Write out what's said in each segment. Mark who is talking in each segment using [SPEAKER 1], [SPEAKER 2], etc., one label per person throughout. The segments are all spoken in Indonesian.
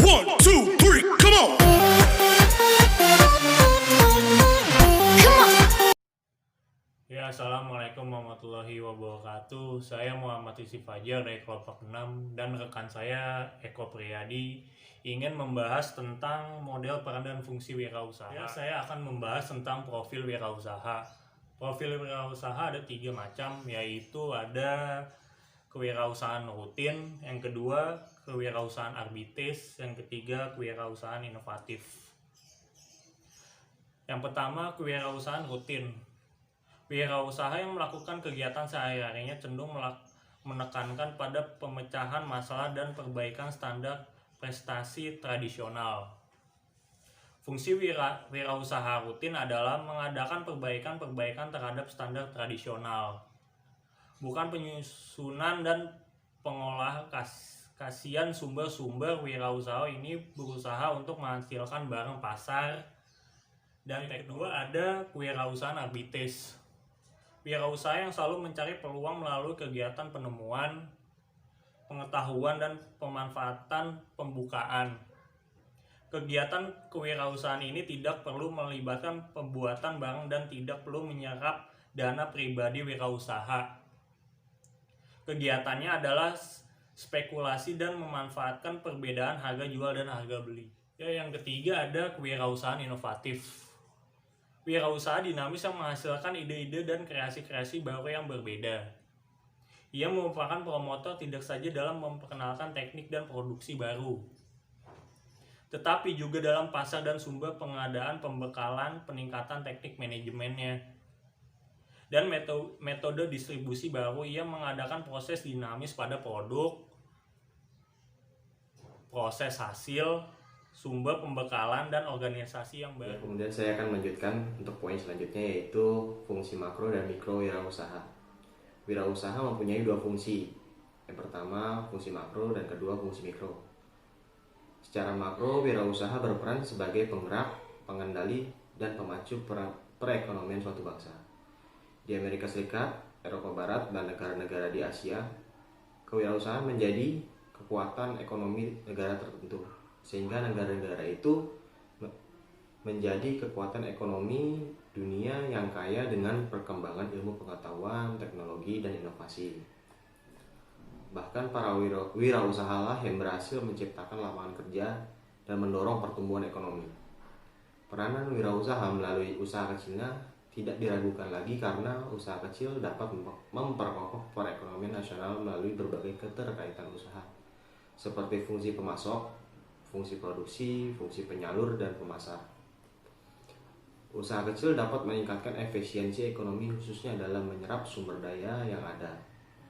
[SPEAKER 1] One, two, three, come on.
[SPEAKER 2] Ya, Assalamualaikum warahmatullahi wabarakatuh. Saya Muhammad Yusuf Fajar dari kelompok 6 dan rekan saya Eko Priyadi ingin membahas tentang model peran dan fungsi wirausaha. Ya, saya akan membahas tentang profil wirausaha. Profil wirausaha ada 3 macam, yaitu ada kewirausahaan rutin, yang kedua kewirausahaan arbitis, yang ketiga kewirausahaan inovatif. Yang pertama, kewirausahaan rutin. Wirausaha yang melakukan kegiatan sehari-harinya cenderung menekankan pada pemecahan masalah dan perbaikan standar prestasi tradisional. Fungsi wirausaha rutin adalah mengadakan perbaikan-perbaikan terhadap standar tradisional, bukan penyusunan dan pengolahan kasihan sumber-sumber. Wirausaha ini berusaha untuk menghasilkan barang pasar. Dan yang kedua ada kewirausahaan arbitis. Wirausaha yang selalu mencari peluang melalui kegiatan penemuan, pengetahuan, dan pemanfaatan pembukaan. Kegiatan kewirausahaan ini tidak perlu melibatkan pembuatan barang dan tidak perlu menyerap dana pribadi wirausaha. Kegiatannya adalah spekulasi dan memanfaatkan perbedaan harga jual dan harga beli. Ya, yang ketiga ada kewirausahaan inovatif. Wirausaha dinamis yang menghasilkan ide-ide dan kreasi-kreasi baru yang berbeda. Ia merupakan promotor tidak saja dalam memperkenalkan teknik dan produksi baru, tetapi juga dalam pasar dan sumber pengadaan, pembekalan, peningkatan teknik manajemennya, dan metode distribusi baru. Ia mengadakan proses dinamis pada produk, proses hasil, sumber pembekalan, dan organisasi yang baru.
[SPEAKER 3] Kemudian saya akan melanjutkan untuk poin selanjutnya, yaitu fungsi makro dan mikro wirausaha. Wirausaha mempunyai 2 fungsi. Yang pertama fungsi makro dan kedua fungsi mikro. Secara makro, wirausaha berperan sebagai penggerak, pengendali, dan pemacu perekonomian suatu bangsa. Di Amerika Serikat, Eropa Barat, dan negara-negara di Asia, kewirausahaan menjadi kekuatan ekonomi negara tertentu, sehingga negara-negara itu menjadi kekuatan ekonomi dunia yang kaya dengan perkembangan ilmu pengetahuan, teknologi, dan inovasi. Bahkan para wirausahalah yang berhasil menciptakan lapangan kerja dan mendorong pertumbuhan ekonomi. Peranan wirausaha melalui usaha kecilnya tidak diragukan lagi, karena usaha kecil dapat memperkokoh perekonomian nasional melalui berbagai keterkaitan usaha, seperti fungsi pemasok, fungsi produksi, fungsi penyalur, dan pemasar. Usaha kecil dapat meningkatkan efisiensi ekonomi, khususnya dalam menyerap sumber daya yang ada,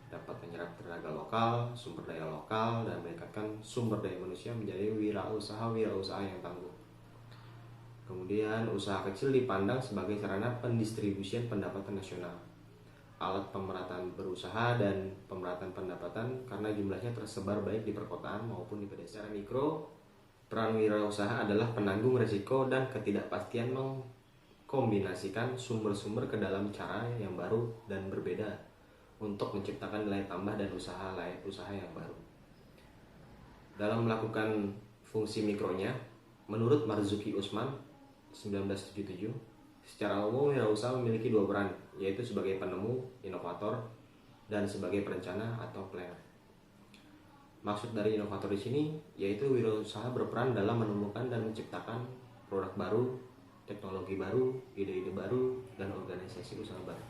[SPEAKER 3] dapat menyerap tenaga lokal, sumber daya lokal, dan meningkatkan sumber daya manusia menjadi wirausaha yang tangguh. Kemudian usaha kecil dipandang sebagai sarana pendistribusian pendapatan nasional, alat pemerataan berusaha dan pemerataan pendapatan, karena jumlahnya tersebar baik di perkotaan maupun di pedesaan. Mikro, peran wirausaha adalah penanggung risiko dan ketidakpastian, mengkombinasikan sumber-sumber ke dalam cara yang baru dan berbeda untuk menciptakan nilai tambah dan usaha yang baru. Dalam melakukan fungsi mikronya, menurut Marzuki Usman 1977, secara umum wirausaha memiliki 2 peran, yaitu sebagai penemu, inovator, dan sebagai perencana atau planner. Maksud dari inovator di sini yaitu wirausaha berperan dalam menemukan dan menciptakan produk baru, teknologi baru, ide-ide baru, dan organisasi usaha baru.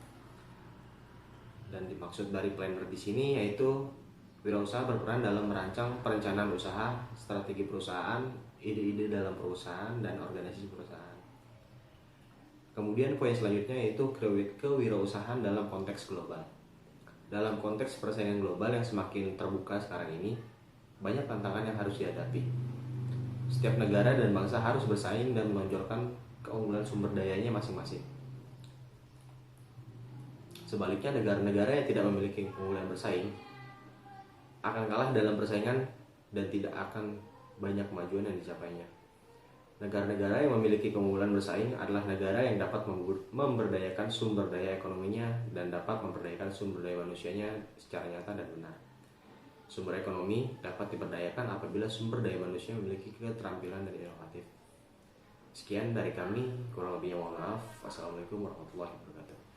[SPEAKER 3] Dan dimaksud dari planner di sini yaitu wirausaha berperan dalam merancang perencanaan usaha, strategi perusahaan, ide-ide dalam perusahaan, dan organisasi perusahaan. Kemudian poin selanjutnya yaitu kewirausahaan dalam konteks global. Dalam konteks persaingan global yang semakin terbuka sekarang ini, banyak tantangan yang harus dihadapi. Setiap negara dan bangsa harus bersaing dan menonjolkan keunggulan sumber dayanya masing-masing. Sebaliknya, negara-negara yang tidak memiliki keunggulan bersaing akan kalah dalam persaingan dan tidak akan banyak kemajuan yang dicapainya. Negara-negara yang memiliki keunggulan bersaing adalah negara yang dapat memberdayakan sumber daya ekonominya dan dapat memberdayakan sumber daya manusianya secara nyata dan benar. Sumber ekonomi dapat diberdayakan apabila sumber daya manusia memiliki keterampilan dan inovatif. Sekian dari kami, kurang lebihnya mohon maaf. Wassalamualaikum warahmatullahi wabarakatuh.